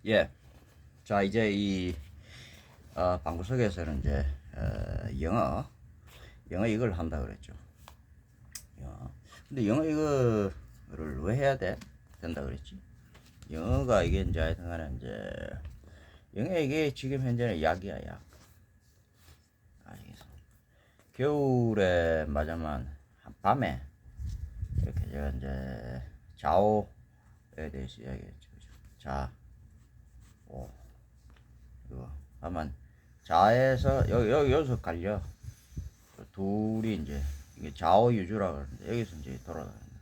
예. 자, 이제 이 방구석에서는 이제 영어 이걸 한다 그랬죠. 영어. 근데 영어 이거를 왜 해야 된다 그랬지? 영어가 이게 이제 하여튼간에 이제 영어 이게 지금 현재는 약이야, 약. 아시겠어? 겨울에 맞아만 밤에 이렇게 제가 이제 좌우에 대해서 이야기했죠. 그죠? 자, 오, 이거 아마 자에서 여기서 갈려. 둘이 이제 이게 좌우유주라 그러는데 여기서 이제 돌아다니는 거야.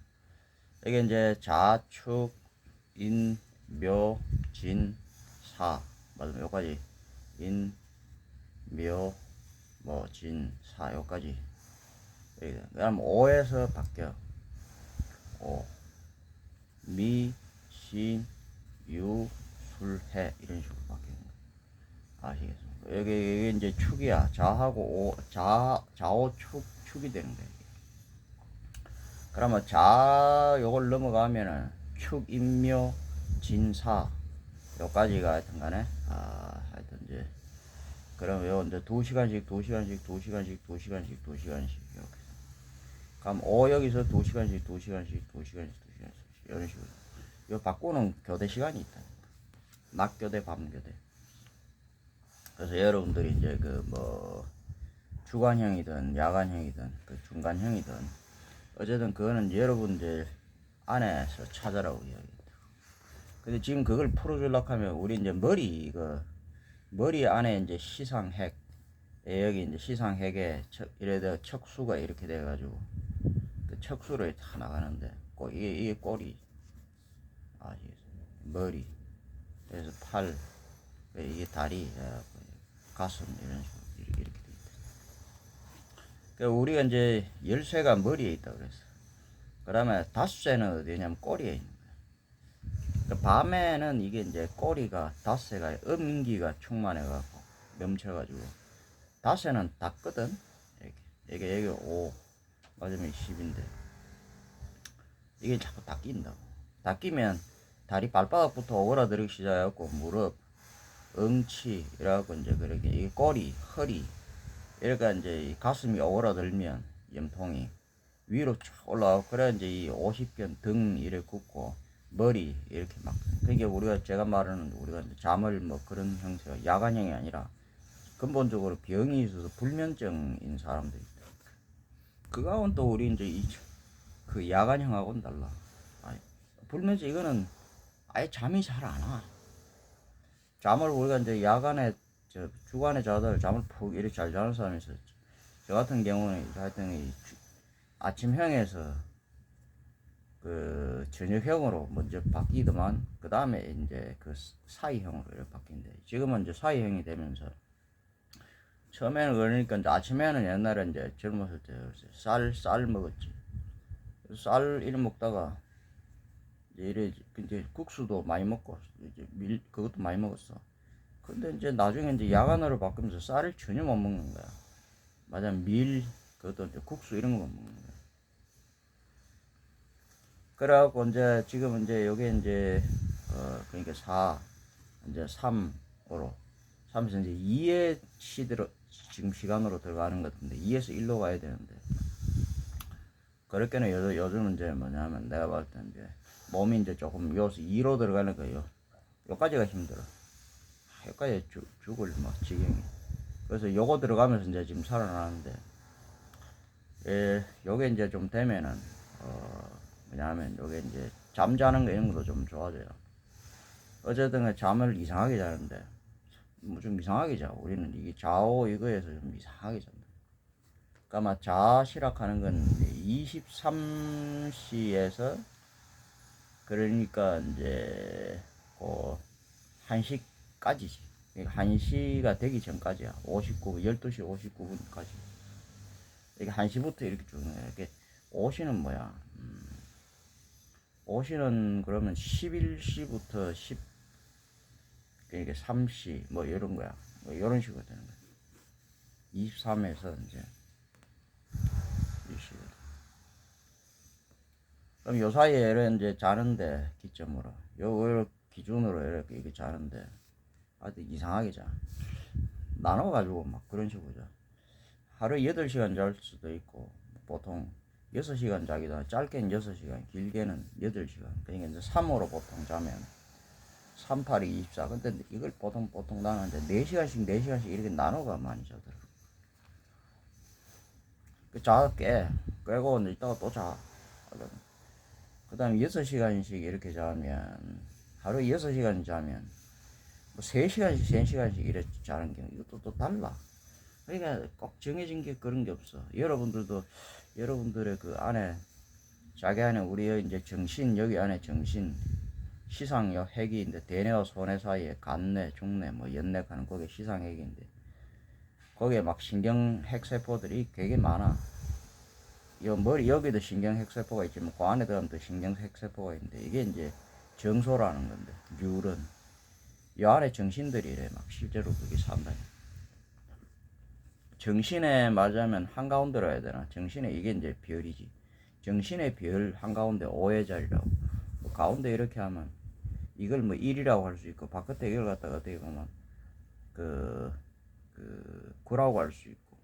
이게 이제 자축 인 묘 진 사 맞으면 여기까지 인 묘 뭐 진 사 여기까지. 그다음 오에서 바뀌어. 오 미 신 유 술 해 이런 식으로 바뀌는 거야. 아시겠습니까? 여기 이제 축이야. 자하고 오 좌우 축이 되는 거야. 그러면 자 요걸 넘어가면은 축 인묘 진사 요까지가 하여튼 간에 하여튼 이제 그럼 요 이제 2시간씩 이렇게. 그럼 여기서 2시간씩 이런 식으로. 요 바꾸는 교대 시간이 있다. 낮 교대, 밤 교대. 그래서 여러분들이 이제 그 뭐 주간형이든 야간형이든 그 중간형이든 어쨌든 그거는 여러분들 안에서 찾아라고 이야기했다. 근데 지금 그걸 풀어주려고 하면 우리 이제 머리 안에 이제 시상핵 여기 이제 시상핵에 이래서 척수가 이렇게 돼가지고 그 척수를 다 나가는데 이게 꼬리 머리 그래서 팔 이게 다리 가슴 이런 식으로 이렇게 돼 있다. 그러니까 우리가 이제 10쇠가 머리에 있다 그랬어. 그다음에 5쇠는 어디냐면 꼬리에 있는 거야. 그러니까 밤에는 이게 이제 꼬리가 5쇠가 음기가 충만해갖고 넘쳐가지고 5쇠는 닿거든. 여기 5 맞으면 10인데 이게 자꾸 닦인다고. 닦이면 다리 발바닥부터 오그라들기 시작해갖고 무릎, 엉치 이래갖고 이제 그렇게 이게 꼬리, 허리 이러니까 이제 가슴이 오그라들면 염통이 위로 쭉 올라가고 그래 이제 이 50견 등 이렇게 굽고 머리 이렇게 막 그러니까 우리가 제가 말하는 우리가 이제 잠을 뭐 그런 형태가 야간형이 아니라 근본적으로 병이 있어서 불면증인 사람들이 있다. 그거하고는 또 우리 이제 그 야간형하고는 달라. 불면증 이거는 아예 잠이 잘 안 와. 잠을 우리가 이제 야간에 주간에 자다 잠을 푹 이렇게 잘 자는 사람이 있었죠. 저 같은 경우는 하여튼 아침형에서 그 저녁형으로 먼저 바뀌더만 그 다음에 이제 그 사이형으로 이렇게 바뀐대. 지금은 이제 사이형이 되면서 처음에는 그러니까 이제 아침에는 옛날에 이제 젊었을 때 쌀 먹었지. 쌀 이런 먹다가 이제 국수도 많이 먹고 이제 그것도 많이 먹었어. 근데 이제 나중에 이제 야간으로 바꾸면서 쌀을 전혀 못 먹는 거야. 맞아, 그것도 이제 국수 이런 거만 먹는 거야. 그래갖고 이제 지금 이제 요게 이제 그러니까 이제 3으로 3에서 이제 2의 지금 시간으로 들어가는 것 같은데 2에서 1로 가야 되는데 그렇게는 요즘은 이제 뭐냐면 내가 봤을 때 이제 몸이 이제 조금 여기서 2로 들어가는 거예요. 여기까지가 힘들어. 여기까지 죽을 뭐 지경이. 그래서 요거 들어가면서 이제 지금 살아나는데 요게 이제 좀 되면은 뭐냐면 요게 이제 잠자는 거 이런 것도 좀 좋아져요. 어쨌든 잠을 이상하게 자는데 뭐 좀 이상하게 자. 우리는 이게 좌우 이거에서 좀 이상하게 잔다. 그러니까 자시락하는 건 23시에서 그러니까 이제 그 1시까지지. 1시가 되기 전까지야. 12시 59분까지. 이게 1시부터 이렇게 쭉 이렇게 5시는 뭐야? 5시는 그러면 11시부터 10 그러니까 3시 뭐 이런 거야. 뭐 이런 식으로 되는 거야. 23에서 이제 1시. 그럼 요 사이에 이제 자는데 기점으로 요 기준으로 이렇게 자는데 아주 이상하게 자. 나눠가지고 막 그런 식으로 자. 하루에 8시간 잘 수도 있고, 보통 6시간 자기도 하고, 짧게는 6시간, 길게는 8시간. 그러니까 이제 3호로 보통 자면 3, 8이 24. 근데 이걸 보통 나는 이제 4시간씩 이렇게 나눠가 많이 자더라고. 깨고 이제 이따가 또 자. 그 다음에 6시간씩 이렇게 자면, 하루에 6시간 자면, 뭐 3시간씩, 3시간씩 이렇게 자는 경우, 이것도 또 달라. 그러니까 꼭 정해진 게 그런 게 없어. 여러분들도, 여러분들의 그 안에, 자기 안에 우리 이제 정신, 여기 안에 정신, 시상역 핵이인데, 대뇌와 소뇌 사이에 간뇌, 중뇌, 뭐 연뇌 가는 거기 시상핵인데, 거기에 막 신경 핵세포들이 되게 많아. 머리 여기도 신경 핵세포가 있지만 그 안에 들어가면 또 신경 핵세포가 있는데, 이게 이제 정소라는 건데, 뉴런. 이 안에 정신들이 이래 막 실제로 그게 산다니. 정신에 맞으면 한가운데로 해야 되나? 정신에 이게 이제 별이지. 정신의 별 한가운데 5의 자리라고. 뭐 가운데 이렇게 하면 이걸 뭐 1이라고 할 수 있고, 바깥에 이걸 갖다가 어떻게 보면 9라고 할 수 있고,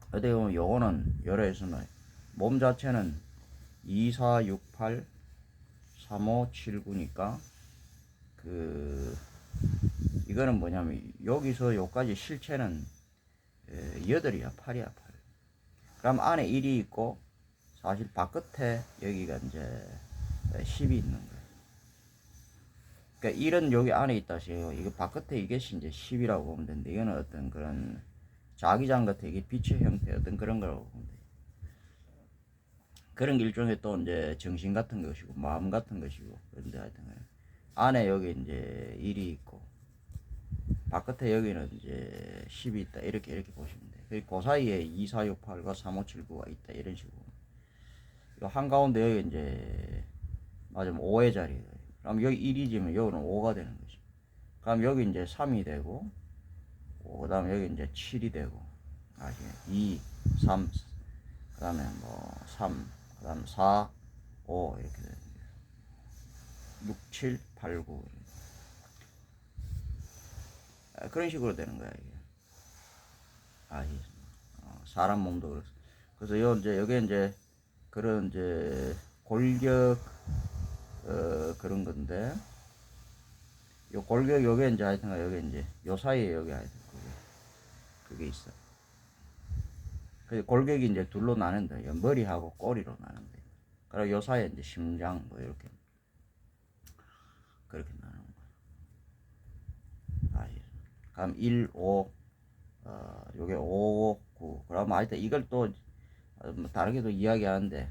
어떻게 보면 요거는 여러 있으면 몸 자체는 2, 4, 6, 8, 3, 5, 7, 9니까 이거는 뭐냐면 여기서 여기까지 실체는 8이야, 8이야, 8. 그럼 안에 1이 있고, 사실 바깥에 여기가 이제 10이 있는 거야. 그러니까 1은 여기 안에 있다 시요. 이거 바깥에 이것이 이제 10이라고 보면 되는데, 이거는 어떤 그런 자기장 같은 이게 빛의 형태 어떤 그런 거라고 보면 돼. 그런 게 일종의 또 이제 정신 같은 것이고, 마음 같은 것이고, 그런데 하여튼 안에 여기 이제 1이 있고, 바깥에 여기는 이제 10이 있다. 이렇게 보시면 돼. 그 사이에 2, 4, 6, 8과 3, 5, 7, 9가 있다. 이런 식으로. 한가운데 여기 이제, 맞으면 5의 자리에요. 그럼 여기 1이 지면 여기는 5가 되는 거지. 그럼 여기 이제 3이 되고, 그 다음에 여기 이제 7이 되고, 2, 3, 그 다음에 뭐 3, 그 다음에 4, 5 이렇게 되는 거예요. 6, 7, 8, 9. 그런 식으로 되는 거야, 이게. 사람 몸도 그렇고. 그래서 여기 이제, 그런 이제, 골격, 그런 건데, 요 골격, 요게 이제 하여튼, 여기 이제, 요 사이에 여기 하여튼, 그게 있어. 그 골격이 이제 둘로 나는데, 머리하고 꼬리로 나는데. 그리고 요 사이에 이제 심장, 뭐, 이렇게. 그렇게 나누는 거야. 그럼 1, 5, 요게 5, 9. 그럼 하여튼 이걸 또, 다르게도 이야기하는데,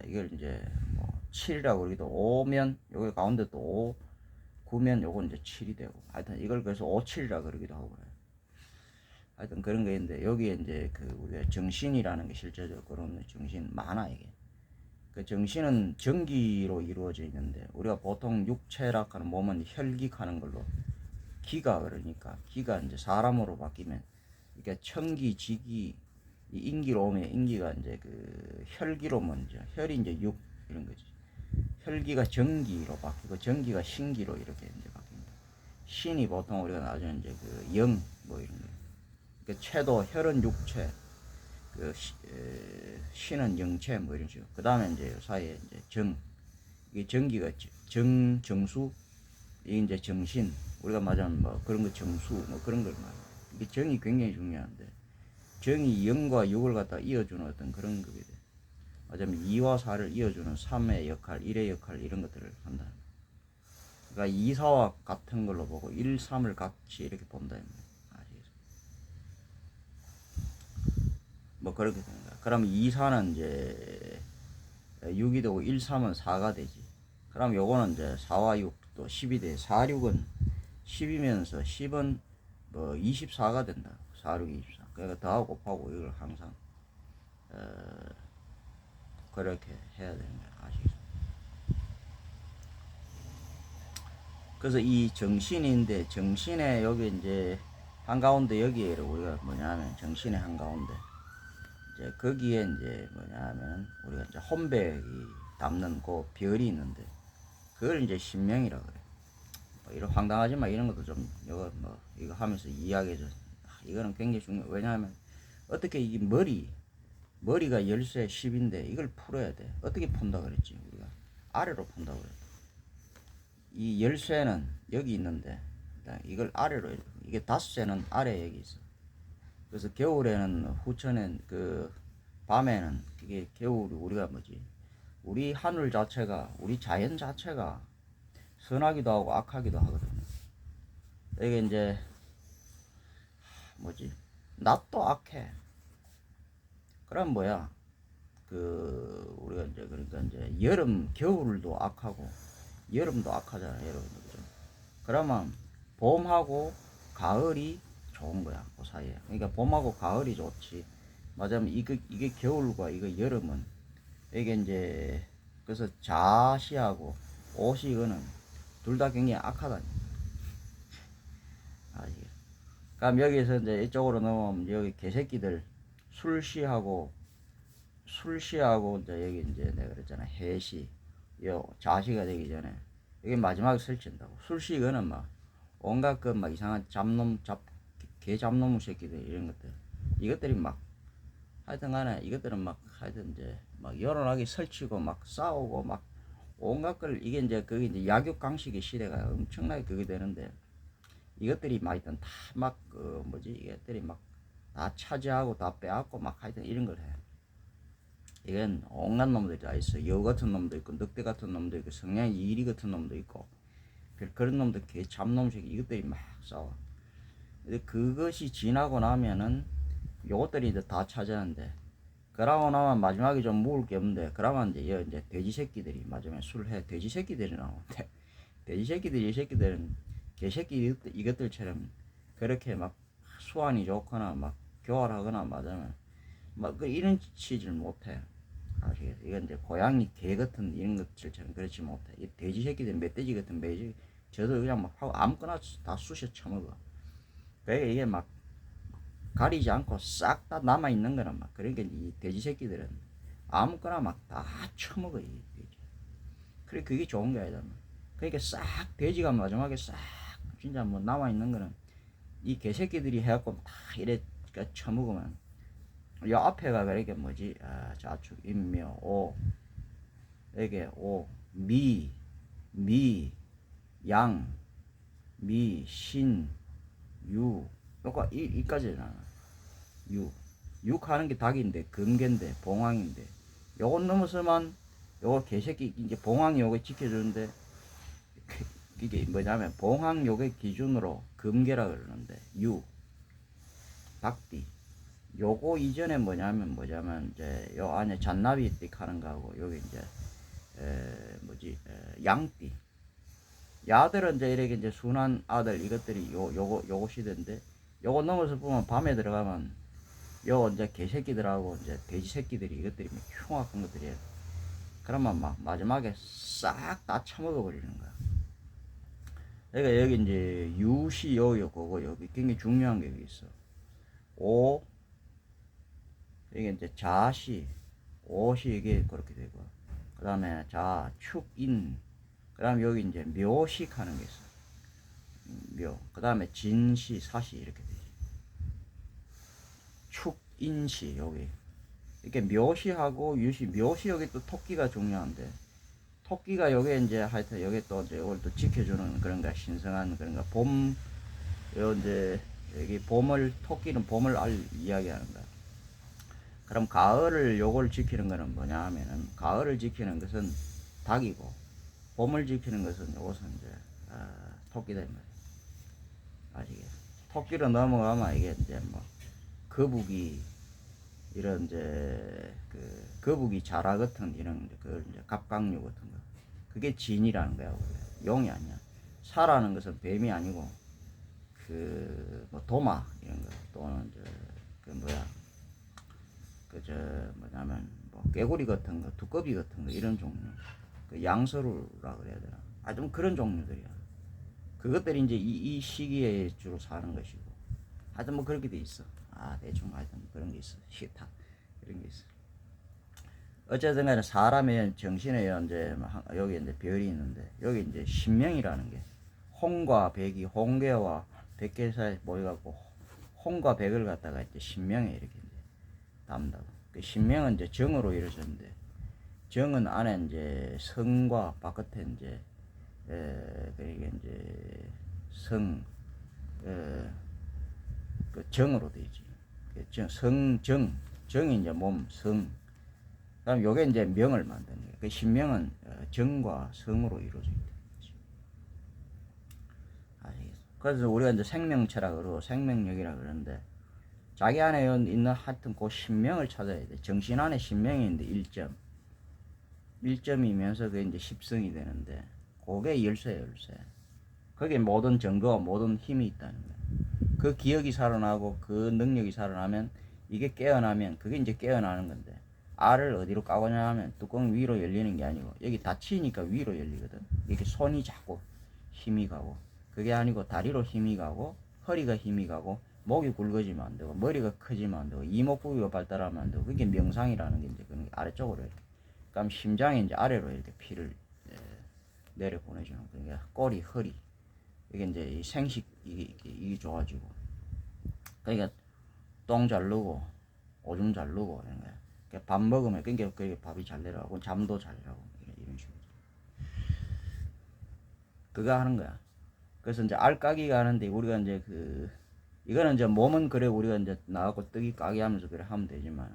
이걸 이제, 뭐, 7이라고 그러기도 5면, 여기 가운데 또 5, 9면 요건 이제 7이 되고. 하여튼 이걸 그래서 5, 7이라 그러기도 하고 그래요. 하여튼 그런 게 있는데, 여기에 이제 우리가 정신이라는 게 실제적으로 그런 정신 많아, 이게. 그 정신은 전기로 이루어져 있는데, 우리가 보통 육체라 하는 몸은 혈기하는 걸로, 기가 그러니까, 기가 이제 사람으로 바뀌면, 그러니까 천기, 지기, 이 인기로 오면 인기가 이제 혈기로 먼저, 혈이 이제 육, 이런 거지. 혈기가 전기로 바뀌고, 전기가 신기로 이렇게 이제 바뀝니다. 신이 보통 우리가 나중에 이제 영, 뭐 이런 거. 그 체도, 혈은 육체, 신은 영체, 뭐 이런 식으로. 그 다음에 이제 사이에 이제 정, 이게 전기가 정수, 이게 이제 정신, 우리가 말하면 뭐 그런 거 정수, 뭐 그런 걸 말해요. 이게 정이 굉장히 중요한데, 정이 0과 6을 갖다 이어주는 어떤 그런 것이 돼. 맞으면 2와 4를 이어주는 3의 역할, 1의 역할, 이런 것들을 한다. 그러니까 2, 4와 같은 걸로 보고 1, 3을 같이 이렇게 본다. 뭐 그렇게 되는 거야. 그럼 2, 4는 이제 6이 되고 1, 3은 4가 되지. 그럼 요거는 이제 4와 6 또 10이 돼. 4, 6은 10이면서 10은 뭐 24가 된다. 4, 6, 24. 그러니까 더하고 곱하고 이걸 항상 그렇게 해야 되는 거야. 아시겠죠? 그래서 이 정신인데, 정신에 여기 이제 한가운데 여기에 우리가 뭐냐면, 정신의 한가운데 이제 거기에 이제 뭐냐면 우리가 이제 혼백이 담는 그 별이 있는데, 그걸 이제 신명이라 그래. 이런 황당하지만 이런 것도 좀 이거 하면서 이야기해줘. 이거는 굉장히 중요. 왜냐하면 어떻게 이 머리가 열쇠 10인데 이걸 풀어야 돼. 어떻게 푼다 그랬지 우리가? 아래로 푼다 그랬지. 이 열쇠는 여기 있는데 이걸 아래로, 이게 닷새는 아래 여기 있어. 그래서 겨울에는 후천엔 그 밤에는 이게 겨울 우리가 뭐지? 우리 하늘 자체가, 우리 자연 자체가 선하기도 하고 악하기도 하거든요. 이게 이제 뭐지? 낮도 악해. 그럼 뭐야? 그 우리가 이제 그러니까 이제 여름 겨울도 악하고 여름도 악하잖아, 여러분들. 그죠? 그러면 봄하고 가을이 좋은 거야, 그 사이에. 그러니까 봄하고 가을이 좋지. 맞으면 이게 겨울과 이거 여름은 이게 이제 그래서 자시하고 옷이 이거는 둘 다 굉장히 악하다니. 아, 이게. 그럼 여기서 이제 이쪽으로 넘어오면 여기 개새끼들 술시하고 이제 여기 이제 내가 그랬잖아, 해시 요 자시가 되기 전에 여기 마지막에 설친다고. 술시 이거는 막 온갖 그 막 이상한 개 잡놈 새끼들 이런 것들, 이것들이 막 하여튼 간에 이것들은 막 하여튼 이제 막 여론하게 설치고 막 싸우고 막 온갖 걸, 이게 이제 그게 이제 약육강식의 시대가 엄청나게 그게 되는데 이것들이 막 하여튼 다 막 그 뭐지, 이것들이 막 다 차지하고 다 빼앗고 막 하여튼 이런 걸 해. 이건 온갖 놈들이 다 있어. 여우 같은 놈도 있고 늑대 같은 놈도 있고 성냥이 이리 같은 놈도 있고 그런 놈들, 개 잡놈 새끼 이것들이 막 싸워. 근데 그것이 지나고 나면은 요것들이 이제 다 차지하는데, 그러고 나면 마지막에 좀 먹을 게 없는데, 그러면 이제 돼지 새끼들이 마지막에 술을 해. 돼지 새끼들이 나오는데 돼지 새끼들이, 이 새끼들은 개새끼 이것들처럼 그렇게 막 수완이 좋거나 막 교활하거나 맞으면 막 이런 치질 못해. 아시겠어요? 이건 이제 고양이 개 같은 이런 것들처럼 그렇지 못해. 이 돼지 새끼들, 멧돼지 같은 매지 저도 그냥 막 하고 아무거나 다 쑤셔 처먹어. 그러니까 이게 막 가리지 않고 싹 다 남아 있는 거란 말. 그러니까 이 돼지 새끼들은 아무거나 막 다 처먹어, 이 돼지. 그래, 그게 좋은 게 아니다. 그러니까 싹 돼지가 마지막에 싹 진짜 뭐 남아 있는 거는 이 개새끼들이 해갖고 다 이래 처먹으면 이 앞에가 그렇게 뭐지, 자축 인묘 오, 이게 오, 양, 신, 유, 그러니까 이까지잖아. 육하는 게 닭인데 금괴인데 봉황인데, 요건 넘어서만 요거 개새끼 이제 봉황이 요거 지켜주는데, 이게 뭐냐면 봉황 요게 기준으로 금괴라 그러는데, 닭띠 요거 이전에 뭐냐면 이제 요 안에 잔나비 띠 하는 거하고 여기 이제 양띠, 야들은 이제 이렇게 이제 순한 아들 이것들이 요거 시대인데, 요거 넘어서 보면 밤에 들어가면 요 이제 개새끼들하고 이제 돼지 새끼들이 이것들이 흉악한 것들이에요. 그러면 막 마지막에 싹 다 처먹어 버리는 거야. 그러니까 여기 이제 유시 요거고 여기 굉장히 중요한 게 여기 있어. 오, 이게 이제 자시, 오시 이게 그렇게 되고, 그 다음에 자, 축, 인, 그 다음에 여기 이제 묘식 하는 게 있어. 묘, 그 다음에 진시, 사시 이렇게 되지. 축, 인시 여기 이렇게 묘시하고 유시, 묘시 여기 또 토끼가 중요한데, 토끼가 여기 이제 하여튼 여기 또 이제 이걸 또 지켜주는 그런가 신성한 그런가 봄, 요 이제 여기 봄을, 토끼는 봄을 이야기하는 거야. 그럼 가을을 요걸 지키는 거는 뭐냐 하면은, 가을을 지키는 것은 닭이고 봄을 지키는 것은 요것은 이제 토끼다 이 말이야. 아시겠어? 토끼로 넘어가면 이게 이제 뭐 거북이 이런 이제 그 거북이 자라 같은 이런 그 이제 갑각류 같은 거, 그게 진이라는 거야. 용이 아니야. 사라는 것은 뱀이 아니고 그 뭐 도마 이런 거, 또는 이제 그 뭐야 그저 뭐냐면 뭐 깨구리 같은 거, 두꺼비 같은 거 이런 종류, 그 양서루라 그래야 되나, 좀 그런 종류들이야. 그것들이 이제 이 시기에 주로 사는 것이고, 하여튼 뭐 그렇게 돼 있어. 대충 하여튼 그런 게 있어. 시타 이런 게 있어. 어쨌든 간에 사람의 정신에 이제 여기 이제 별이 있는데, 여기 이제 신명이라는 게 홍과 백이 홍계와 백계 사이에 모여갖고 홍과 백을 갖다가 이제 신명에 이렇게 이제 담다고. 그 신명은 이제 정으로 이루어졌는데 정은 안에 이제 성과 바깥에 이제 그게 이제 성 그 정으로 되지. 정이 이제 몸 성. 그다음 요게 이제 명을 만드는 거예요. 그 신명은 정과 성으로 이루어져 있다. 그래서 우리가 이제 생명체라 그러고 생명력이라 그러는데 자기 안에 있는 하여튼 그 신명을 찾아야 돼. 정신 안에 신명이 있는데 1점. 1점이면서 그게 이제 10성이 되는데 그게 열쇠예요, 열쇠. 거기에 모든 증거와 모든 힘이 있다는 거예요. 그 기억이 살아나고 그 능력이 살아나면 이게 깨어나면 그게 이제 깨어나는 건데 알을 어디로 까고냐 하면 뚜껑 위로 열리는 게 아니고 여기 닫히니까 위로 열리거든. 이렇게 손이 자꾸 힘이 가고 그게 아니고 다리로 힘이 가고 허리가 힘이 가고 목이 굵어지면 안 되고 머리가 커지면 안 되고 이목구비가 발달하면 안 되고 그게 명상이라는 게 이제 아래쪽으로 이렇게 그럼 심장이 이제 아래로 이렇게 피를 내려 보내주는 그러니까 꼬리 허리 이게 이제 이 생식 이게 좋아지고 그러니까 똥 잘 누고 오줌 잘 누고 이런 거야. 그러니까 밥 먹으면 그러니까 그게 밥이 잘 내려가고 잠도 잘 자고 이런 식으로 그거 하는 거야. 그래서 이제 알까기가 하는데 우리가 이제 이거는 이제 몸은 그래 우리가 이제 나가고 떡이 까기 하면서 그래 하면 되지만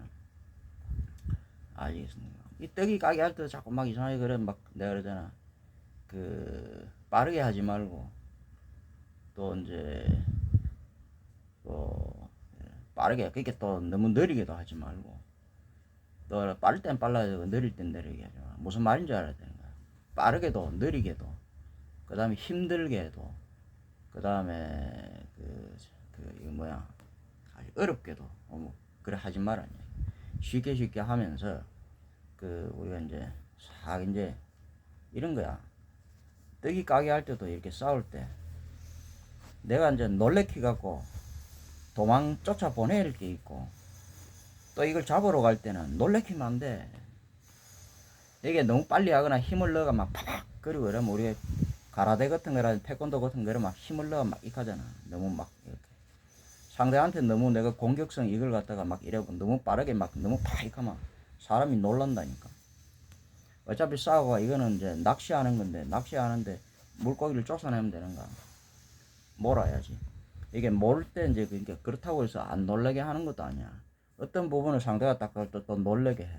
알겠습니다. 이 떡이 까기 할 때 자꾸 막 이상하게 그래 막 내가 그러잖아. 빠르게 하지 말고 또 이제 또 빠르게 그렇게 또 너무 느리게도 하지 말고 또 빠를 땐 빨라야 되고 느릴 땐 느리게 하지 마. 무슨 말인지 알아야 되는 거야. 빠르게도 느리게도 그 다음에 힘들게도 그 다음에 이거 뭐야 아주 어렵게도 그래 하지 말아요. 쉽게 하면서 우리가 이제 싹 이제 이런 거야. 떡이 까게 할 때도 이렇게 싸울 때 내가 이제 놀래키 갖고 도망 쫓아 보낼 게 있고 또 이걸 잡으러 갈 때는 놀래키면 안 돼. 이게 너무 빨리 하거나 힘을 넣어가 막 팍 그리고 그러면 우리 가라데 같은 거라 태권도 같은 거를 막 힘을 넣어 막 익하잖아. 너무 막 이렇게 상대한테 너무 내가 공격성 이걸 갖다가 막 이러고 너무 빠르게 막 너무 팍 익하면 사람이 놀란다니까. 어차피 싸우고 이거는 이제 낚시하는 건데 낚시하는데 물고기를 쫓아내면 되는 거야. 몰아야지. 이게 모를 때 이제 그러니까 그렇다고 해서 안 놀래게 하는 것도 아니야. 어떤 부분을 상대가 딱 갈 때 또 놀래게 해.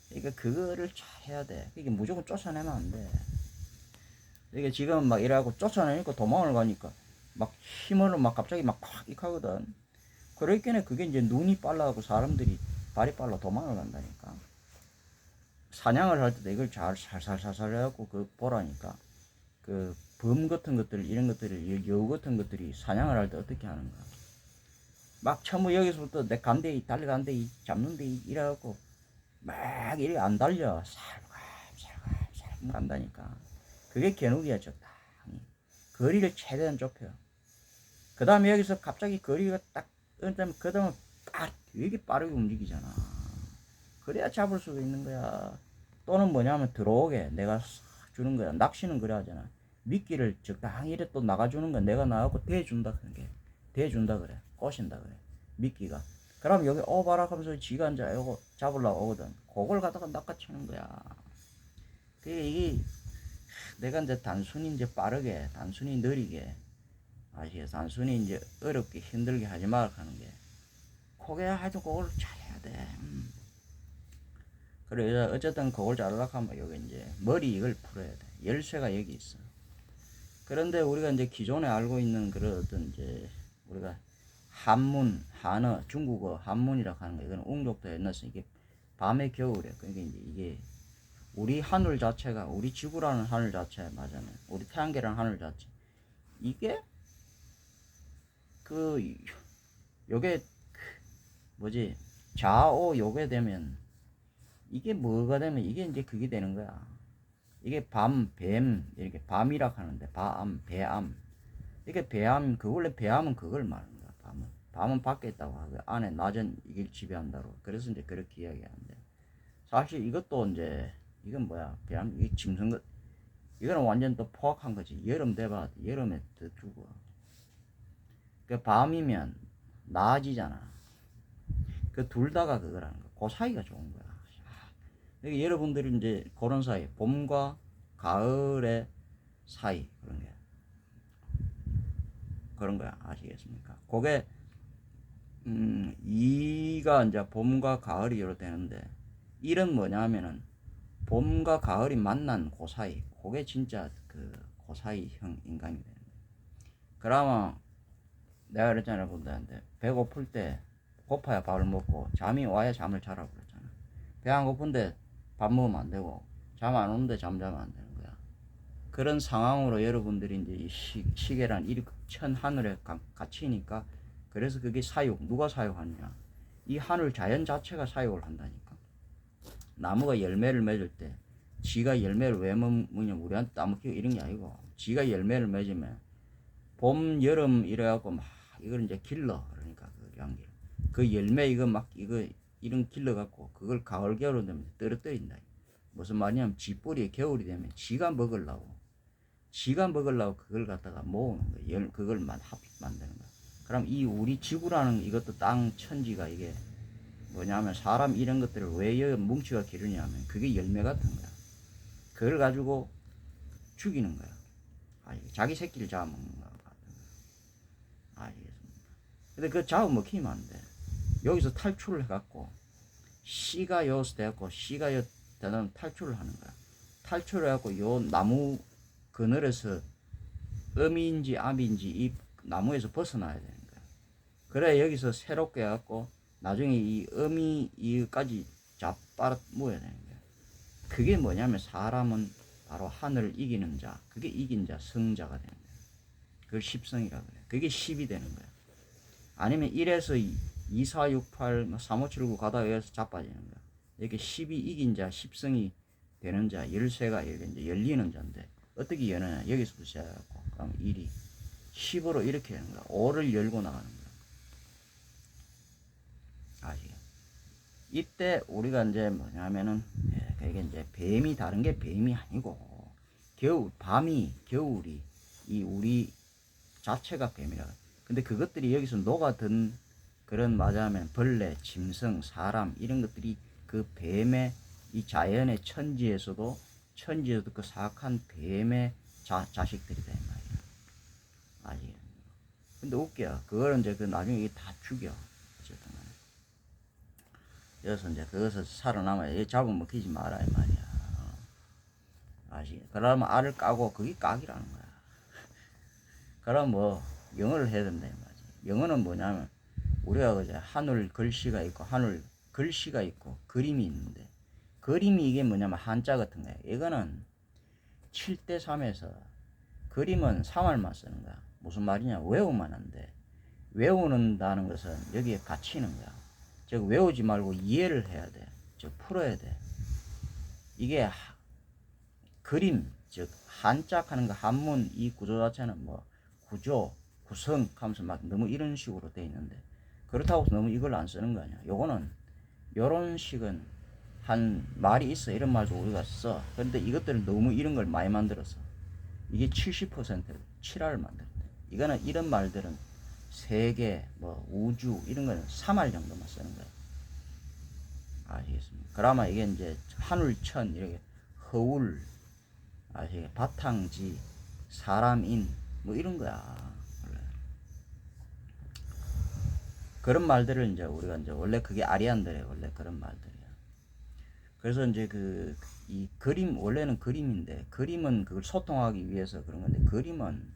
그러니까 그거를 잘 해야 돼. 이게 무조건 쫓아내면 안 돼. 이게 지금 막 이래갖고 쫓아내니까 도망을 가니까 막 힘으로 막 갑자기 막 팍 익하거든. 그러니까 그게 이제 눈이 빨라갖고 사람들이 발이 빨라 도망을 간다니까. 사냥을 할 때도 이걸 잘 살살살살 해갖고 보라니까. 범 같은 것들, 이런 것들을, 여우 같은 것들이 사냥을 할 때 어떻게 하는가. 막 처음에 여기서부터 내 간대이, 달려간대이, 잡는대이, 이래갖고 막 이렇게 안 달려. 살갑 간다니까. 그게 개누기야, 적당히. 거리를 최대한 좁혀. 그 다음에 여기서 갑자기 거리가 딱, 그 다음에 되게 빠르게 움직이잖아. 그래야 잡을 수가 있는 거야. 또는 뭐냐면 들어오게 내가 주는 거야. 낚시는 그래 하잖아. 미끼를 적당히 이래 또 나가주는 거야. 내가 나가고 대준다 그런 게. 대준다 그래. 꼬신다 그래. 미끼가. 그럼 여기 오바락 하면서 지가 이제 이거 잡으려고 오거든. 그걸 갖다가 낚아채는 거야. 이게 내가 이제 단순히 이제 빠르게, 단순히 느리게, 아시겠어? 단순히 이제 어렵게 힘들게 하지 말라 하는 게. 그게 하여튼 그걸 잘해야 돼. 그래, 어쨌든 그걸 잘하려고 하면 여기 이제 머리 이걸 풀어야 돼. 열쇠가 여기 있어. 그런데 우리가 이제 기존에 알고 있는 그런 어떤 이제 우리가 한문, 한어, 중국어 한문이라고 하는 거, 이건 웅족도 옛날에 이게 밤의 겨울에, 그러니까 이제 이게 우리 하늘 자체가, 우리 지구라는 하늘 자체 맞잖아요. 우리 태양계라는 하늘 자체. 이게 요게 뭐지? 좌오 요게 되면 이게 뭐가 되면 이게 이제 그게 되는 거야. 이게 뱀, 이렇게 밤이라고 하는데, 배암. 이게 배암, 원래 배암은 그걸 말하는 거야, 밤은 밖에 있다고 하고, 안에 낮은 이걸 지배한다고. 그래서 이제 그렇게 이야기하는데. 사실 이것도 이제, 이건 뭐야, 배암, 이게 짐승 이거는 완전 또 포악한 거지. 여름 돼봐. 여름에 더 죽어. 그 밤이면 나아지잖아. 그 둘 다가 그거라는 거. 그 사이가 좋은 거야. 그러니까 여러분들이 이제 그런 사이, 봄과 가을의 사이 그런 거야. 아시겠습니까? 그게 이가 이제 봄과 가을이 이렇게 되는데, 일은 뭐냐면은 봄과 가을이 만난 그 사이, 그게 진짜 그 사이형 인간이 되는 거야. 그러면 내가 그랬잖아, 분들한테 배고플 때 고파야 밥을 먹고 잠이 와야 잠을 자라고 그랬잖아. 배 안 고픈데 밥 먹으면 안 되고 잠 안 오는데 잠자면 안 되는 거야. 그런 상황으로 여러분들이 이제 이 시계란 일천 하늘에 갇히니까, 그래서 그게 사육, 누가 사육하느냐? 이 하늘 자연 자체가 사육을 한다니까. 나무가 열매를 맺을 때 지가 열매를 왜 먹냐, 우리한테 따먹히고 이런 게 아니고, 지가 열매를 맺으면 봄, 여름 이래갖고 막 이걸 이제 길러. 그러니까 그 양기를. 그 열매 이거 막 이거 이런 길러갖고 그걸 가을 겨울 되면 떨어뜨린다. 무슨 말이냐면 지 뿌리에 겨울이 되면 지가 먹으려고 그걸 갖다가 모으는 거야. 그걸 만드는 거야. 그럼 이 우리 지구라는 이것도 땅 천지가 이게 뭐냐면 사람 이런 것들을 왜 뭉치가 기르냐면 그게 열매 같은 거야. 그걸 가지고 죽이는 거야. 자기 새끼를 잡아먹는 거 같은 거야. 알겠습니까? 근데 그 잡아먹히면 안 돼. 여기서 탈출을 해갖고 씨가 여기서 돼갖고 씨가 되면 탈출을 하는 거야. 탈출을 해갖고 요 나무 그늘에서 음인지 암인지 이 나무에서 벗어나야 되는 거야. 그래 여기서 새롭게 해갖고 나중에 이 음이 이까지 잡아먹어야 되는 거야. 그게 뭐냐면 사람은 바로 하늘을 이기는 자, 그게 이긴 자, 성자가 되는 거야. 그걸 십성이라고 그래. 그게 10이 되는 거야. 아니면 1에서 2, 4, 6, 8, 3, 5, 7, 9 가다가 여기서 자빠지는 거야. 이렇게 10이 이긴 자, 십성이 되는 자, 열쇠가 이제 열리는 자인데, 어떻게 여느냐? 여기서부터 시작해갖고, 그럼 1이 10으로 이렇게 하는 거야. 5를 열고 나가는 거야. 아시겠죠? 이때 우리가 이제 뭐냐면은, 그게 이제 뱀이 다른 게 뱀이 아니고, 밤이, 겨울이, 이 우리 자체가 뱀이라. 근데 그것들이 여기서 녹아든 그런 말하자면 벌레, 짐승, 사람 이런 것들이 그 뱀의 이 자연의 천지에서도 그 사악한 뱀의 자식들이다 이 말이야. 아시겠죠? 근데 웃겨. 그걸 이제 그 나중에 다 죽여. 어쨌든 간에. 그래서 이제 그것을 살아남아야 잡아먹히지 마라 이 말이야. 아시겠죠? 그러면 알을 까고 그게 깍이라는 거야. 그럼 뭐 영어를 해야 된다 이 말이지. 영어는 뭐냐면 우리가 그제 하늘 글씨가 있고 하늘 글씨가 있고 그림이 있는데, 그림이 이게 뭐냐면 한자 같은 거야. 이거는 7대3에서 그림은 3알만 쓰는 거야. 무슨 말이냐? 외우면 안 돼. 외우는다는 것은 여기에 갇히는 거야. 즉 외우지 말고 이해를 해야 돼. 즉 풀어야 돼. 이게 그림, 즉 한자 하는 거, 한문 이 구조 자체는 뭐 구조, 구성 하면서 막 너무 이런 식으로 돼 있는데, 그렇다고 너무 이걸 안 쓰는 거 아니야. 요거는 요런 식은 한 말이 있어. 이런 말도 우리가 써. 그런데 이것들은 너무 이런 걸 많이 만들었어. 이게 70%를 7알을 만들었대. 이거는 이런 말들은 세계, 뭐 우주 이런 거는 3알 정도만 쓰는 거야. 아시겠습니까? 그러면 이게 이제 하늘천 이렇게 허울, 아시겠? 바탕지, 사람인 뭐 이런 거야. 그런 말들을 이제 우리가 이제 원래 그게 아리안들의 원래 그런 말들이야. 그래서 이제 이 그림, 원래는 그림인데, 그림은 그걸 소통하기 위해서 그런 건데, 그림은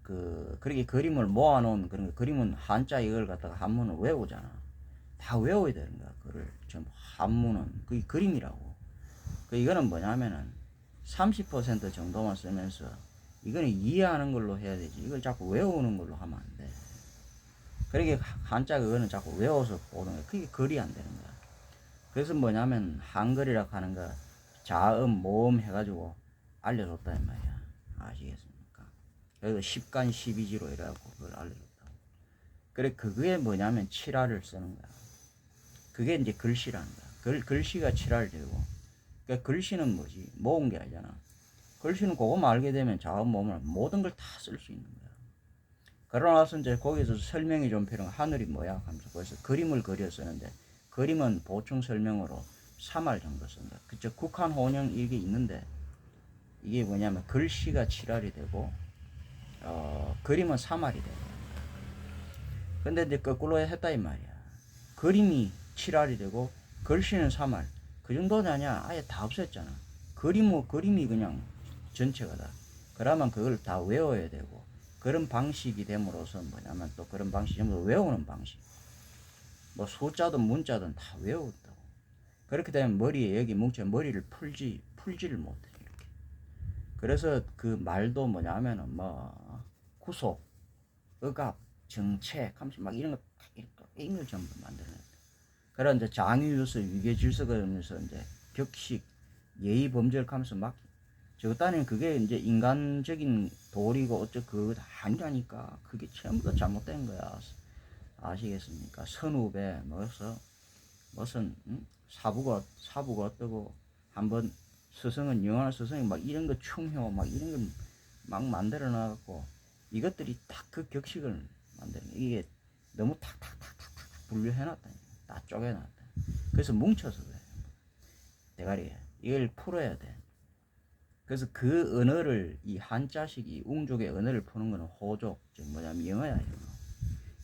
그렇게 그림을 모아놓은 그런 거, 그림은 한자 이걸 갖다가 한문을 외우잖아. 다 외워야 되는 거야. 그걸 좀 한문은 그게 그림이라고. 이거는 뭐냐면은 30% 정도만 쓰면서 이거는 이해하는 걸로 해야 되지. 이걸 자꾸 외우는 걸로 하면 안 돼. 그러게 한자 그거는 자꾸 외워서 보는 거야. 그게 글이 안 되는 거야. 그래서 뭐냐면 한글이라고 하는 거 자음, 모음 해가지고 알려줬다 이 말이야. 아시겠습니까? 그래서 10간 12지로 이래갖고 그걸 알려줬다고. 그래 그게 뭐냐면 7알을 쓰는 거야. 그게 이제 글씨라는 거야. 글씨가 7알 되고. 그러니까 글씨는 뭐지? 모은 게 아니잖아. 글씨는 그거만 알게 되면 자음 모음을 모든 걸 다 쓸 수 있는 거야. 그러고 나서 이제 거기서 설명이 좀 필요한 하늘이 뭐야 하면서 거기서 그림을 그려 쓰는데 그림은 보충 설명으로 3할 정도 쓴다. 그쵸? 국한 혼용 이게 있는데 이게 뭐냐면 글씨가 7할이 되고 그림은 3할이 돼요. 근데 이제 거꾸로 했다 이 말이야. 그림이 7할이 되고 글씨는 3할. 그 정도는 아니야. 아예 다 없앴잖아. 그림이 그냥 전체가 다. 그러면 그걸 다 외워야 되고 그런 방식이 됨으로써 뭐냐면 또 그런 방식이 외우는 방식. 뭐 숫자든 문자든 다 외웠다고. 그렇게 되면 머리에 여기 뭉쳐 머리를 풀지를 못해 이렇게. 그래서 그 말도 뭐냐면은 뭐 구속, 억압, 정책 하면서 막 이런 거 이걸 전부 만들어내. 그런 이제 장유유서, 위계질서가 하면서 이제 격식, 예의 범죄를 하면서 막 저것다니 그게 이제 인간적인 도리고 어쩌 그거 다 아니라니까. 그게 전부 다 잘못된 거야. 아시겠습니까? 선후배 무슨 사부가 어떠고 한번 스승은 영원한 스승이 막 이런 거 충효 막 이런 걸 막 만들어 놔갖고 이것들이 딱 그 격식을 만드는 이게 너무 탁탁탁탁탁 분류해놨다. 다 쪼개놨다. 그래서 뭉쳐서 그래. 대가리에 이걸 풀어야 돼. 그래서 그 언어를 이 한자식이 웅족의 언어를 푸는 거는 호족, 즉 뭐냐면 영어야.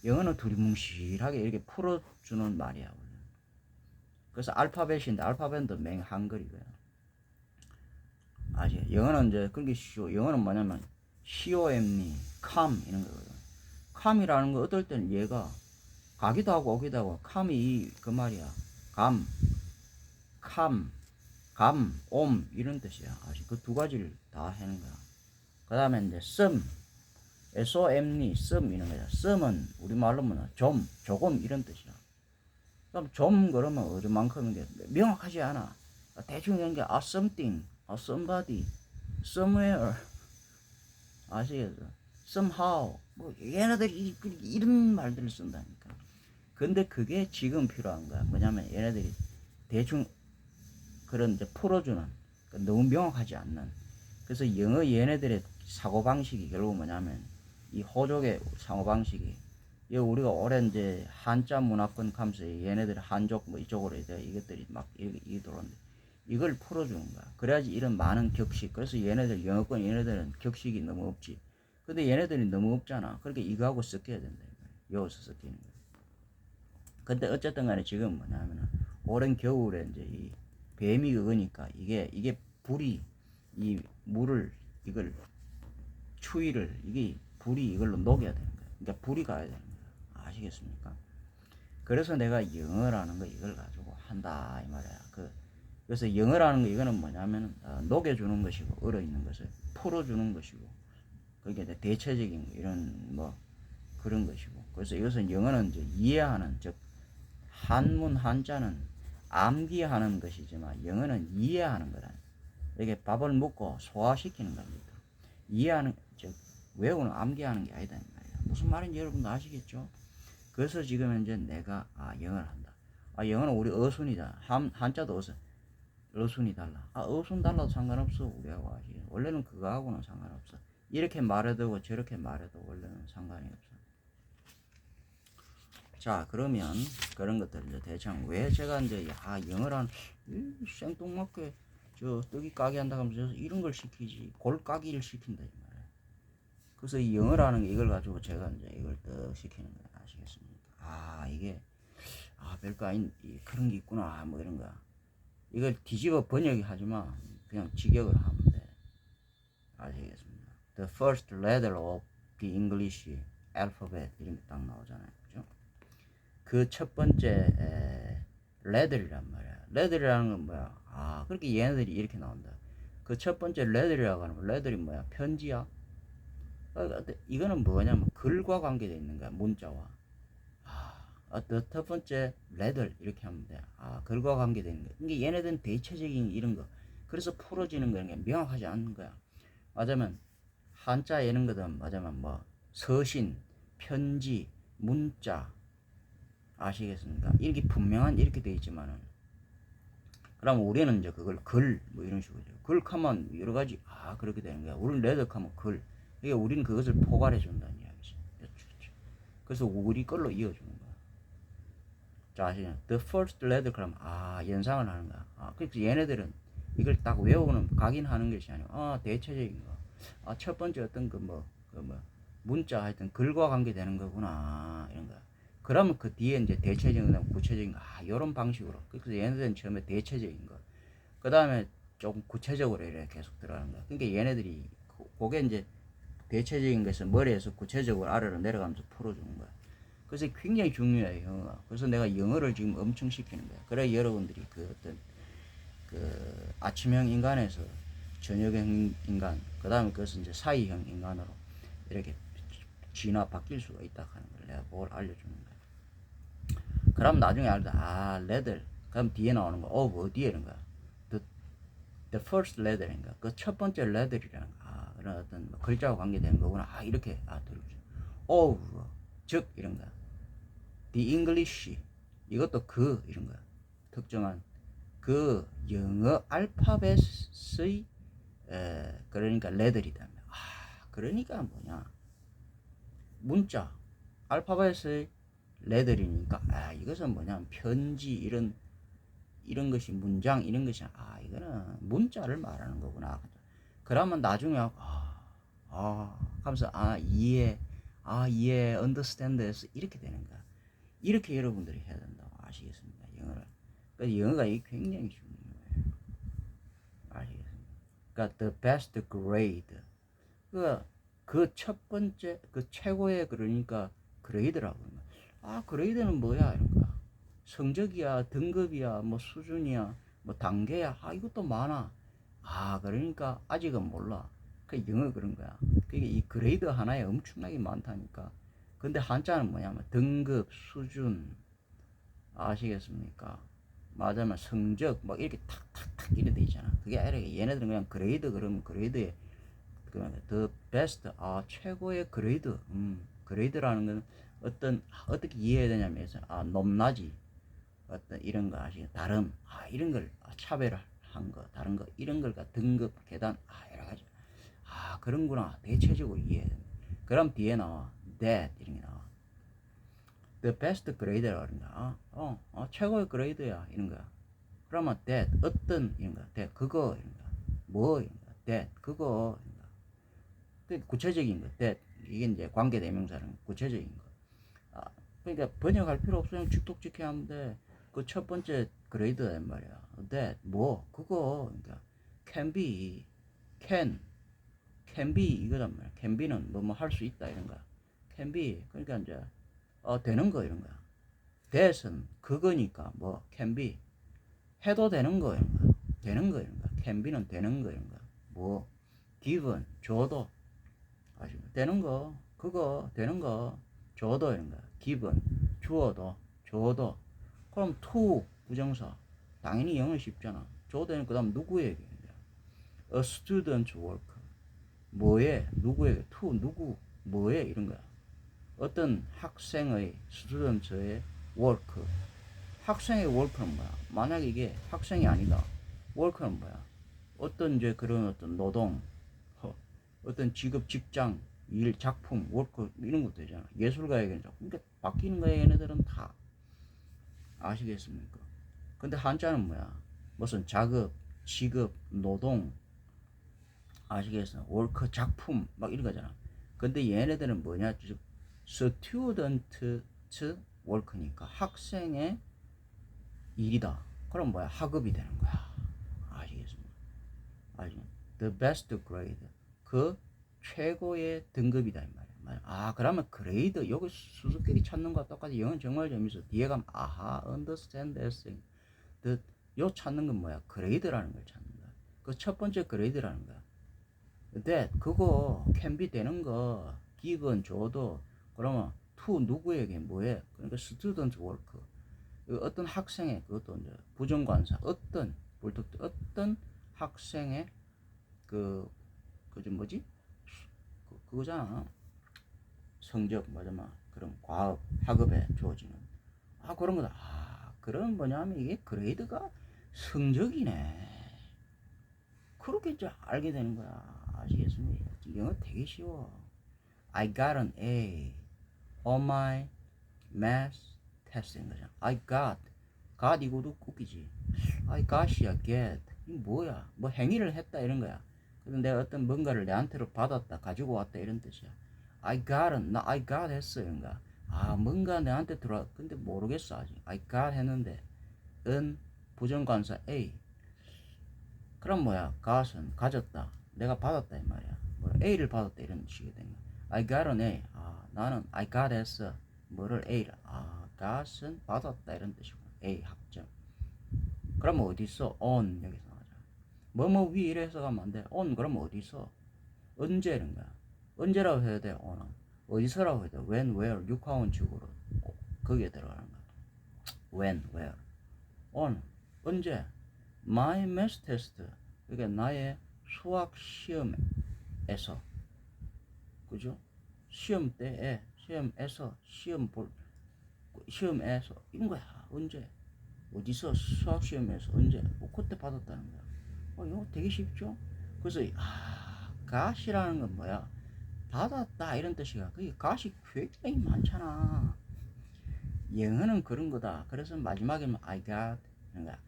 영어는 두리뭉실하게 이렇게 풀어주는 말이야. 그래서 알파벳인데 알파벳도 맹 한글이고요. 아시? 영어는 이제 그런 게 쉬워. 영어는 뭐냐면 COM이 come 이런 거거든. come이라는 거 어떨 때는 얘가 가기도 하고 오기도 하고 come이 그 말이야. 감, 이런 뜻이야. 아시? 그 두 가지를 다 하는 거야. 그 다음에 이제 SOM이 이런 거야. some은 우리말로 뭐냐 조금 이런 뜻이야. 그럼 좀 그러면 어디만큼인 게 명확하지 않아. 대충 이런 게 something, somebody, somewhere, 아시겠어? somehow, 뭐 얘네들이 이런 말들을 쓴다니까. 근데 그게 지금 필요한 거야. 뭐냐면 얘네들이 대충 그런 이제 풀어주는 너무 명확하지 않는. 그래서 영어 얘네들의 사고방식이 결국 뭐냐면 이 호족의 사고방식이 우리가 오랜 이제 한자 문화권 감서 얘네들 한족 뭐 이쪽으로 이제 이것들이 막 이게 들어오는데 이걸 풀어주는 거야. 그래야지 이런 많은 격식. 그래서 얘네들 영어권 얘네들은 격식이 너무 없지. 근데 얘네들이 너무 없잖아. 그러니까 이거하고 섞여야 된다. 여기서 섞이는 거야. 근데 어쨌든 간에 지금 뭐냐면은 오랜 겨울에 이제 이 뱀이 그거니까 이게 불이 이 물을 이걸 추위를 이게 불이 이걸로 녹여야 되는 거야. 그러니까 불이 가야 되는 거야. 아시겠습니까? 그래서 내가 영어라는 거 이걸 가지고 한다 이 말이야. 그래서 영어라는 거 이거는 뭐냐면 녹여주는 것이고 얼어 있는 것을 풀어주는 것이고 그게 대체적인 이런 뭐 그런 것이고 그래서 이것은 영어는 이제 이해하는 즉 한문 한자는 암기하는 것이지만 영어는 이해하는 거다. 이게 밥을 먹고 소화시키는 겁니다. 이해하는 즉 외우는 암기하는 게 아니다 이 말이야. 무슨 말인지 여러분도 아시겠죠? 그래서 지금 현재 내가 영어를 한다. 영어는 우리 어순이다. 한자도 어순이 달라. 어순 달라도 상관없어 우리하고 아시겠. 원래는 그거하고는 상관없어. 이렇게 말해도 저렇게 말해도 원래는 상관이 없어. 자 그러면 그런 것들 이제 대충 왜 제가 이제 영어란 생뚱맞게 저 떡이 까기 한다 하면서 이런 걸 시키지 골까기를 시킨다 이 말이야. 그래서 이 영어라는 게 이걸 가지고 제가 이제 이걸 떡 시키는 거야. 아시겠습니까? 이게 별거 아닌 그런 게 있구나 뭐 이런 거 이걸 뒤집어 번역하지 마. 그냥 직역을 하면 돼. 아시겠습니까? The first letter of the English alphabet 이런 게 딱 나오잖아요. 그죠? 그 첫 번째 레들이란 말이야. 레들이라는 건 뭐야? 그렇게 얘네들이 이렇게 나온다. 그 첫 번째 레들이라고 하는 거. 레들이 뭐야? 편지야. 이거는 뭐냐면 글과 관계되어 있는 거야. 문자와. 첫 번째 레들 이렇게 하면 돼. 글과 관계되어 있는 거야. 이게 얘네들은 대체적인 이런 거. 그래서 풀어지는 거는 명확하지 않은 거야. 맞으면 한자 이런 거든 맞으면 뭐 서신, 편지, 문자 아시겠습니까? 이렇게 분명한 이렇게 되어 있지만은 그러면 우리는 이제 그걸 글, 뭐 이런 식으로. 글 하면 여러 가지, 그렇게 되는 거야. 우리는 레드 하면 글. 그러니까 우리는 그것을 포괄해 준다는 이야기지. 그래서 우리 걸로 이어주는 거야. 자, 아시죠? The first letter, 그러면, 연상을 하는 거야. 그래서 얘네들은 이걸 딱 외우는, 각인하는 것이 아니고, 대체적인 거. 첫 번째 어떤 문자 하여튼 글과 관계되는 거구나. 이런 거. 그러면 그 뒤에 이제 대체적인, 구체적인 거, 요런 방식으로. 그래서 얘네들은 처음에 대체적인 거. 그 다음에 조금 구체적으로 이렇게 계속 들어가는 거야. 그러니까 얘네들이, 그게 이제 대체적인 것을 머리에서 구체적으로 아래로 내려가면서 풀어주는 거야. 그래서 굉장히 중요해요, 영어가. 그래서 내가 영어를 지금 엄청 시키는 거야. 그래, 여러분들이 아침형 인간에서 저녁형 인간, 그 다음에 그것은 이제 사이형 인간으로 이렇게 바뀔 수가 있다 하는 걸 내가 그걸 알려주는 거야. 그럼 나중에 알다, 레들. 그럼 뒤에 나오는 거, 어디에 이런 거야. The first letter인가. 그 첫 번째 letter이라는 거. 그런 어떤 글자와 관계되는 거구나. 이렇게, 들어오죠. 즉, 이런 거야. The English. 이것도 이런 거야. 특정한 그 영어 알파벳의, 그러니까 letter이다. 그러니까 뭐냐. 문자, 알파벳의 letter이니까, 이것은 뭐냐. 편지, 이런 것이 문장, 이런 것이, 이거는 문자를 말하는 거구나. 그러면 나중에, 하면서, 이해, understand에서 이렇게 되는 거야. 이렇게 여러분들이 해야 된다고 아시겠습니까? 영어를. 그래서 영어가 굉장히 중요해요. 아시겠습니까? 그러니까 the best grade. 그 첫 번째, 그 최고의, 그러니까 그레이드라고. 그레이드는 뭐야? 이런 거야. 성적이야, 등급이야, 뭐 수준이야, 뭐 단계야, 이것도 많아. 그러니까 아직은 몰라. 그 영어 그런 거야. 그게 이 그레이드 하나에 엄청나게 많다니까. 근데 한자는 뭐냐면 등급, 수준, 아시겠습니까? 맞으면 성적, 뭐 이렇게 탁탁탁 이렇게 돼 있잖아. 그게 아니라 얘네들은 그냥 그레이드, 그러면 그레이드에 the best, 최고의 그레이드. 그레이드라는 건 어떻게 이해해야 되냐면, 높낮이, 어떤 이런 거 아시죠? 다름, 이런 걸 차별한 거, 다른 거, 이런 걸 등급, 계단, 여러 가지. 그런구나. 대체적으로 이해해야 된다. 그럼 뒤에 나와. that, 이런 게 나와. the best grade라고 하는 거야. 최고의 그레이드야. 이런 거야. 그러면 that, 어떤, 이런 거야. that, 그거, 이런 거야. 뭐, 이런 거야. that, 그거, 이런 거야. 그 구체적인 거. that, 이게 이제 관계대명사는 구체적인 거. 그러니까 번역할 필요 없어요. 직독직해 하면 돼. 그 첫 번째 그레이드란 말이야. that, 뭐, 그거, 그러니까 can be, can be 이거란 말이야. can be는 뭐 할 수 있다 이런 거야. can be, 그러니까 이제 되는 거 이런 거야. that은 그거니까 뭐 can be 해도 되는 거 이런 거야. 되는 거 이런 거야. can be는 되는 거 이런 거야. 뭐 given 줘도 아시죠? 되는 거, 그거 되는 거 줘도 이런 거야. given 주어도 줘도. 그럼 to 부정사 당연히 영어 쉽잖아. 줘도 되는 그다음 누구에게? a student work 뭐에, 누구에게, to 누구, 뭐에, 이런 거야. 어떤 학생의, student의 work. 학생의 work는 뭐야? 만약에 이게 학생이 아니다. work는 뭐야? 어떤 이제 그런 어떤 노동, 어떤 직업, 직장, 일, 작품, work 이런 것도 되잖아. 예술가에게는 그러니까 바뀌는 거야. 얘네들은 다. 아시겠습니까? 근데 한자는 뭐야? 무슨 작업, 직업, 노동, 아시겠어요? 월크, 작품 막 이런 거잖아. 근데 얘네들은 뭐냐? 즉 student work니까 학생의 일이다. 그럼 뭐야? 학업이 되는 거야. 아시겠습니까? the best grade, 그 최고의 등급이다 이 말이야. 그러면 그레이드, 여기 수수께끼 찾는 거와 똑같이. 영어는 정말 재밌어. 뒤에 가면 understand everything. 요 찾는 건 뭐야? 그레이드라는 걸 찾는 거야. 그 첫 번째 그레이드라는 거야. that, 그거 can be 되는 거, given 줘도. 그러면 to 누구에게 뭐해? 그러니까 student work, 어떤 학생의, 그것도 이제 부정관사, 어떤 학생의 좀 뭐지? 그거잖아. 성적 맞아. 그럼 학업에 주어지는 그런 거다. 그런 뭐냐면 이게 그레이드가 성적이네. 그렇게 이제 알게 되는 거야. 아시겠습니까? 영어 되게 쉬워. I got an A on my math test인 거잖아. I got 이거도 웃기지. I got이야, get. 이거 뭐야? 뭐 행위를 했다 이런 거야. 그래서 내가 어떤 뭔가를 내한테로 받았다, 가지고 왔다 이런 뜻이야. 나 I got 했어 이런 거야. 아, 뭔가 내한테 들어와. 근데 모르겠어 아직. I got 했는데 은 부정관사 A. 그럼 뭐야? got은 가졌다. 내가 받았다 이 말이야. 뭐 A를 받았다 이런 식이 된 거야. I got an A. 아, 나는 I got 했어. 뭐를 A를. 아, got은 받았다 이런 뜻이고. A 학점. 그러면 어디 있어? on 여기서 나오자. 뭐뭐 위 이래 해석하면 안 돼. on 그러면 어디 있어? 언제 이런 거야. 언제라고 해야 돼? on은. 어디서라고 해야 돼? when, where, 육하원칙으로 거기에 들어가는 거야. when, where. on 언제? my math test. 그러니까 나의 수학 시험에서, 그죠? 시험 때에, 시험에서, 시험에서 이런 거야. 언제? 어디서? 수학 시험에서 언제? 뭐 그때 받았다는 거야. 이거 되게 쉽죠? 그래서 got이라는 건 뭐야? 받았다 이런 뜻이야. 그게 got이 굉장히 많잖아. 영어는 그런 거다. 그래서 마지막에는 I got 이런 거야.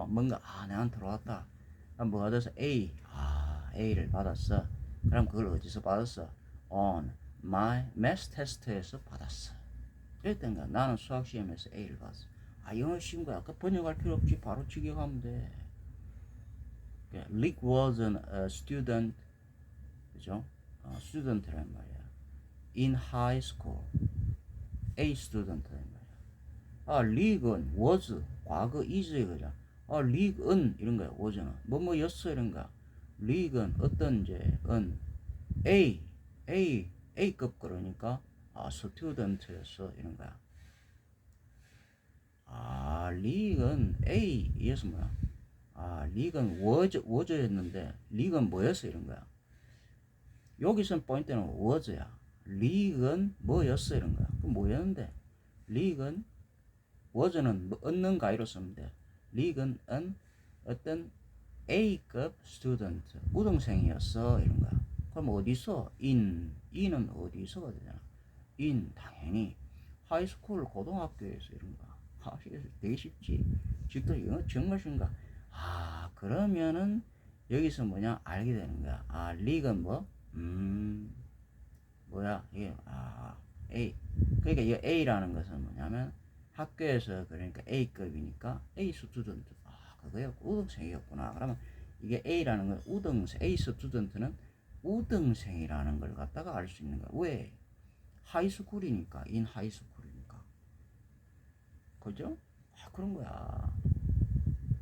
뭔가 내한테 들어왔다. 그럼 뭐가 돼서 A를 받았어. 그럼 그걸 어디서 받았어? On my math test에서 받았어. 이랬던 거야. 나는 수학 시험에서 A를 받았어. 영어 쉬운 거야. 아까 번역할 필요 없지. 바로 직역하면 돼. Rick was a student, 그죠? student란 말이야. In high school, A student란 말이야. Rick은 was, 과거 is 이거죠. Rick은 이런 거야. was는 뭐뭐였어 이런 거야. Rick은 어떤 은 A급 그러니까 student였어 이런 거야. Rick은 A였어 뭐야? 리그는 워즈였는데 리그는 뭐였어 이런 거야. 여기선 포인트는 워즈야. 리그는 뭐였어 이런 거야. 그럼 뭐였는데? 리그는 워즈는 얻는 가이로 쓰면 돼. 리그는 어떤 A급 스튜던트 우등생이었어 이런 거야. 그럼 어디서? in은 어디서가 되잖아. in 당연히 하이스쿨 고등학교에서 이런 거야. 되게 쉽지. 직도 영어 정말 쉬운가. 그러면은 여기서 뭐냐 알게 되는 거야. 리그는 뭐? 뭐야 이게 A. 그러니까 이 A라는 것은 뭐냐면 학교에서 그러니까 A급이니까 A 스튜던트. 그거였고 우등생이었구나. 그러면 이게 A라는 건 우등생. A 스튜던트는 우등생이라는 걸 갖다가 알 수 있는 거야. 왜? 하이스쿨이니까. 인 하이스쿨이니까. 그죠? 그런 거야.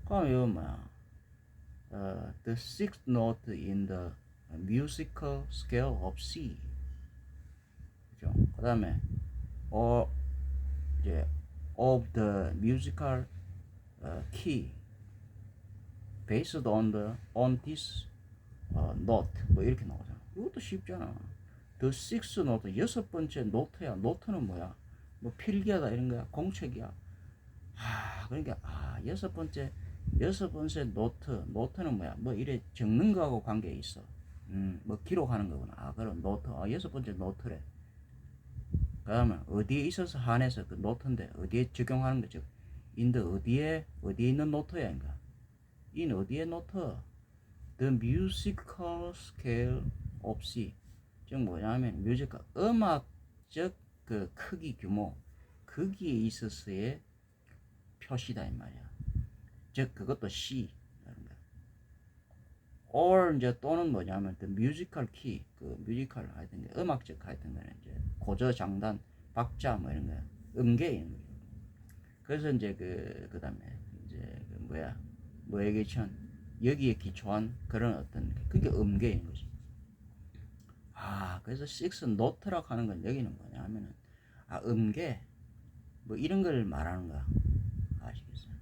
그럼 이거 뭐야? The sixth note in the musical scale of C. 그죠? 그 다음에 이제 of the musical key based on this note 뭐 이렇게 나오잖아. 이것도 쉽잖아. The sixth note 여섯 번째 노트야. 노트는 뭐야? 뭐 필기하다 이런 거야. 공책이야. 그러니까 여섯 번째 노트는 뭐야? 뭐 이래 적는 거하고 관계 있어. 뭐 기록하는 거구나. 그럼 노트. 여섯 번째 노트래. 그러면 어디에 있어서 한해서 그 노트인데 어디에 적용하는 거죠? 인데 어디에 있는 노트야 인가? 인 어디에 노트? The musical scale of C. 즉 뭐냐면 뮤지컬 음악적 그 크기 규모 거기에 있어서의 표시다 이 말이야. 즉 그것도 C. or 이제 또는 뭐냐면 the musical key 그 뮤지컬 하여튼 음악적 하여튼 거는 이제 고저 장단 박자 뭐 이런 거 음계 이런 거. 그래서 이제 그 다음에 이제 그 뭐에 기초한 여기에 기초한 그런 어떤 그게 음계인 거지. 그래서 six note라고 하는 건 여기는 뭐냐 하면은 음계 뭐 이런 걸 말하는 거야. 아시겠어요?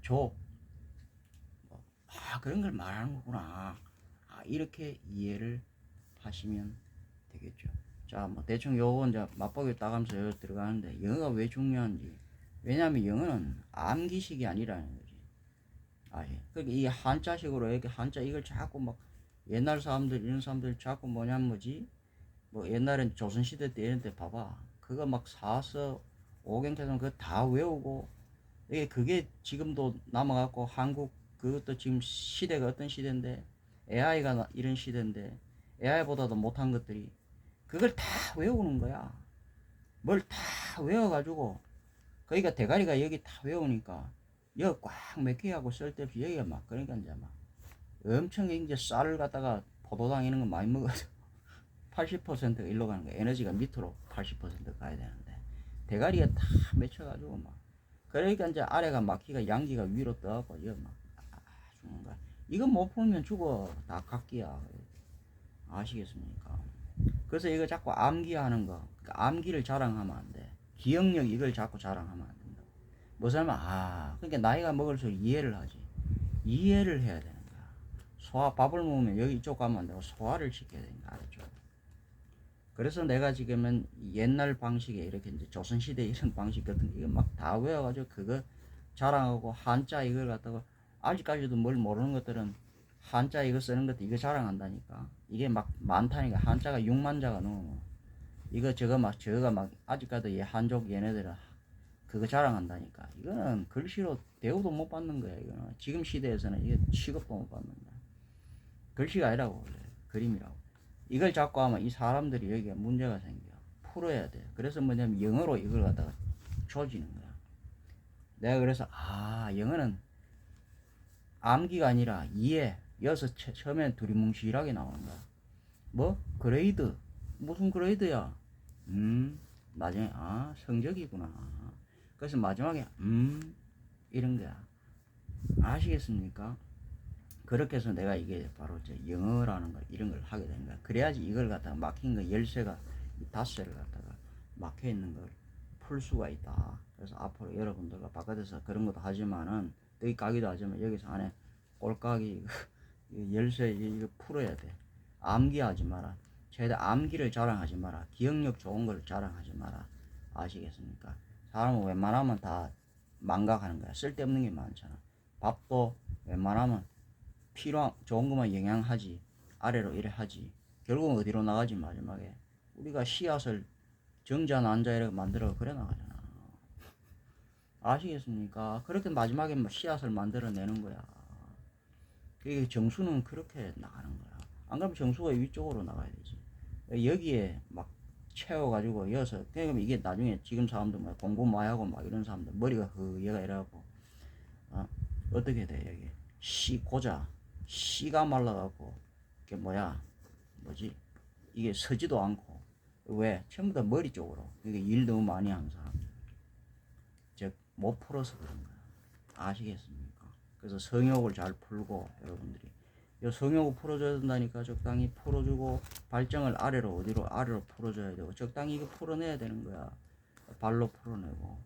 조 그런 걸 말하는 거구나. 이렇게 이해를 하시면 되겠죠. 자, 뭐 대충 요거 이제 맛보기 따가면서 여기 들어가는데 영어가 왜 중요한지 왜냐하면 영어는 암기식이 아니라는 거지. 그러니까 이 한자식으로 이렇게 한자 이걸 자꾸 막 옛날 사람들 이런 사람들 자꾸 뭐냐면 뭐지? 뭐 옛날엔 조선시대 때 이런 때 봐봐. 그거 막 사서 오경태성 그거 다 외우고 이게 그게 지금도 남아갖고 한국 그것도 지금 시대가 어떤 시대인데 AI가 이런 시대인데 AI보다도 못한 것들이 그걸 다 외우는 거야. 뭘 다 외워가지고 그러니까 대가리가 여기 다 외우니까 여기 꽉 맥히하고 쓸데없이 여기가 막 그러니까 이제 막 엄청 이제 쌀을 갖다가 포도당 이런 거 많이 먹어서 80%가 일로 가는 거야. 에너지가 밑으로 80% 가야 되는데 대가리가 다 맺혀가지고 막 그러니까 이제 아래가 막히가 양기가 위로 떠갖고 이거 막 죽는 거야. 이거 못 풀면 죽어. 다 각기야. 아시겠습니까? 그래서 이거 자꾸 암기하는 거, 그러니까 암기를 자랑하면 안 돼. 기억력 이걸 자꾸 자랑하면 안 된다. 무슨 말? 그러니까 나이가 먹을수록 이해를 하지. 이해를 해야 되는 거야. 소화 밥을 먹으면 여기 이쪽 가면 안 되고 소화를 시켜야 되는 거야. 알았죠? 그래서 내가 지금은 옛날 방식에 이렇게 이제 조선시대 이런 방식 같은 거 이거 막 다 외워가지고 그거 자랑하고 한자 이걸 갖다가 아직까지도 뭘 모르는 것들은 한자 이거 쓰는 것도 이거 자랑한다니까. 이게 막 많다니까. 한자가 6만 자가 넘어. 이거 저거 막 저거가 막 아직까지도 이 한족 얘네들은 그거 자랑한다니까. 이거는 글씨로 대우도 못 받는 거야. 이거는 지금 시대에서는 이게 취급도 못 받는 거야. 글씨가 아니라고 원래 그림이라고. 이걸 자꾸 하면 이 사람들이 여기에 문제가 생겨. 풀어야 돼. 그래서 뭐냐면 영어로 이걸 갖다가 조지는 거야. 내가 그래서 영어는 암기가 아니라 이해. 여기서 처음엔 두리뭉실하게 나오는 거야. 뭐? 그레이드. 무슨 그레이드야? 나중에 성적이구나. 그래서 마지막에 이런 거야. 아시겠습니까? 그렇게 해서 내가 이게 바로 영어라는 거 이런 걸 하게 되는 거야. 그래야지 이걸 갖다가 막힌 거 열쇠가 5개를 갖다가 막혀 있는 걸 풀 수가 있다. 그래서 앞으로 여러분들과 바깥에서 그런 것도 하지만은 여기 까기도 하지만 여기서 안에 꼴까기 열쇠 이거 풀어야 돼. 암기하지 마라. 최대 암기를 자랑하지 마라. 기억력 좋은 걸 자랑하지 마라. 아시겠습니까? 사람은 웬만하면 다 망각하는 거야. 쓸데없는 게 많잖아. 밥도 웬만하면 필요한 좋은 것만 영양하지. 아래로 이래 하지. 결국은 어디로 나가지 마지막에. 우리가 씨앗을 정자 난자 이렇게 만들어 그래 나가잖아. 아시겠습니까? 그렇게 마지막에 씨앗을 만들어내는 거야. 그게 정수는 그렇게 나가는 거야. 안 그러면 정수가 위쪽으로 나가야 되지. 여기에 막 채워가지고 이어서 그러니까 이게 나중에 지금 사람들 뭐 공부 많이 하고 막 이런 사람들 머리가 얘가 이래갖고 어떻게 돼 여기 고자 씨가 말라갖고 이게 뭐지 이게 서지도 않고 왜 전부 다 머리 쪽으로 이게 일 너무 많이 하는 사람들 즉 못 풀어서 그런 거야. 아시겠습니까? 그래서 성욕을 잘 풀고 여러분들이 이 성욕을 풀어줘야 된다니까. 적당히 풀어주고 발정을 아래로 풀어줘야 되고 적당히 이거 풀어내야 되는 거야. 발로 풀어내고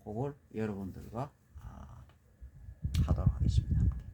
그걸 여러분들과 하도록 하겠습니다.